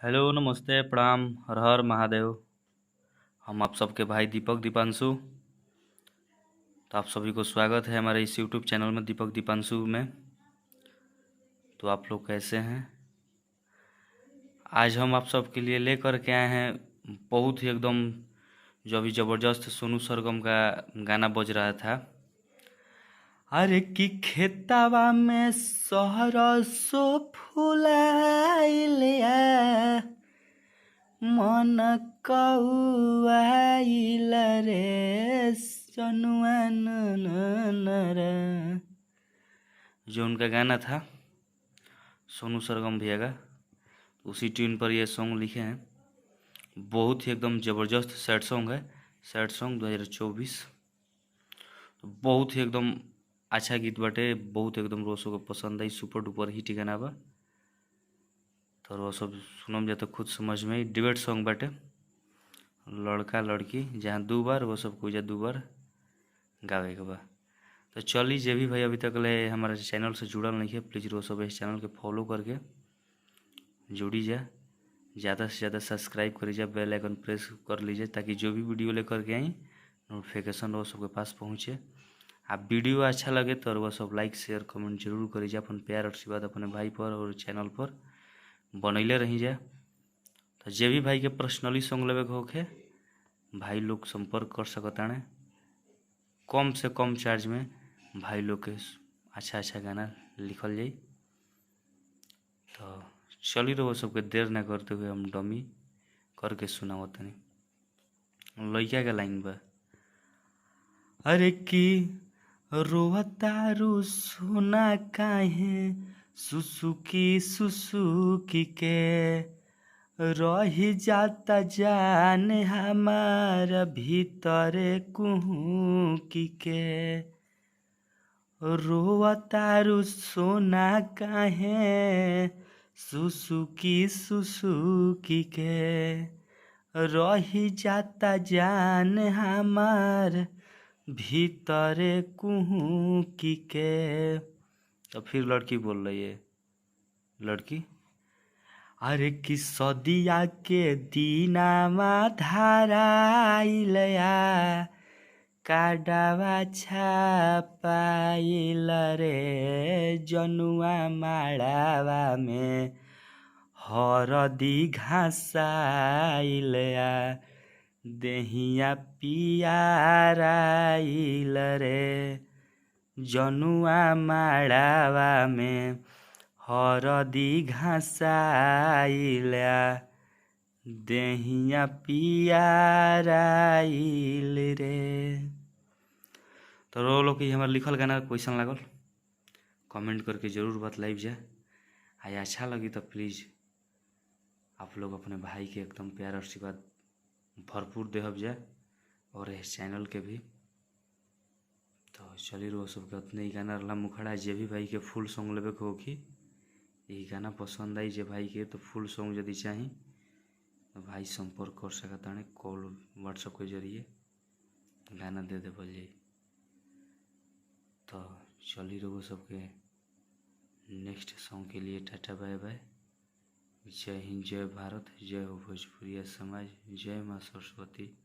Hello, नमस्ते, प्रणाम, हर हर महादेव। हम आप सबके भाई दीपक दीपांशु। तो आप सभी को स्वागत है हमारे इस यूट्यूब चैनल में दीपक दीपांशु में। तो आप लोग कैसे हैं? आज हम आप सबके लिए लेकर के आए हैं बहुत ही एकदम जो अभी ज़बरदस्त सोनू सरगम का गाना बज रहा था। अरे कि खेतावा में सहरसो फुलाइलिया मन कौआइल रे सनुआ रे। जो उनका गाना था सोनू सरगम भैया का, उसी ट्यून पर ये सॉन्ग लिखे हैं। बहुत ही एकदम ज़बरदस्त सैड सॉन्ग है। Sad song 2024। तो बहुत ही एकदम अच्छा गीत बाटे। बहुत एकदम रोसो को पसंद आई। सुपर डुपर हिट गाना बा। तो वो सब सुनम जाए तो खुद समझ में ही। डिबेट सॉन्ग बाटे, लड़का लड़की जहाँ दो बार वो सब को दो बार गावे के बा। तो चलिए, जे भी भाई अभी तक ले हमारे चैनल से जुड़ल नहीं है, प्लीज़ वो सब इस चैनल के फॉलो करके जुड़ी जाए। ज़्यादा से ज़्यादा सब्सक्राइब करी जाए, बेल आइकन प्रेस कर लीजिए ताकि जो भी वीडियो लेकर के आई नोटिफिकेशन वो सबके पास पहुँचे। आप वीडियो अच्छा लगे तो वह सब लाइक शेयर कमेंट जरूर करी जाए। अपन प्यार आशीर्वाद अपने भाई पर और चैनल पर बनैले रही जाए। तो जे भी भाई के पर्सनली सॉन्ग लेवे के होखे, भाई लोग संपर्क कर सकताने। कम से कम चार्ज में भाई लोग के अच्छा अच्छा गाना लिखल जाई। तो चली रहो सबके देर ना करते हुए हम डमी करके सुनावत तनी। लइका के लाइन बा। अरे की रोवतारू सोना काहे सुसुकी सुसुकी के रही जाता जान हमार भीतरे कुहुकी के। रोवतारू सोना काहे सुसुकी सुसुकी के रही जाता जान हमार भीतरे कुहुकी के। तो फिर लड़की बोल रही है, लड़की अरे कि सदिया के दीनामा धाराइलया काडावा छापाइल रे जनुआ माड़ावा में हरदी घासाइलया देहिया पियाराइल रे जनुआ माड़ावा में हरदी घासाइला देहिया पियाराइल रे। तो रो लो कि हमारा लिखल गाना क्वेश्चन लागल, कमेंट करके ज़रूर बतलाइब जाए। आई अच्छा लगी तो प्लीज़ आप लोग अपने भाई के एकदम प्यार आशीर्वाद भरपूर देहब जाए और इस चैनल के भी। तो चली रो सबके उतने ही गाना रहा मुखड़ा। जे भी भाई के फुल सॉन्ग लेवे के होगी, यही गाना पसंद आई जे भाई के, तो फुल सॉन्ग यदि चाही तो भाई संपर्क कर सकता है कॉल व्हाट्सएप के जरिए गाना दे बोल जाई। तो चली रहो सबके नेक्स्ट सॉन्ग के लिए टाटा बाय बाय। जय हिंद, जय भारत, जय हो भोजपुरिया समाज, जय माँ सरस्वती।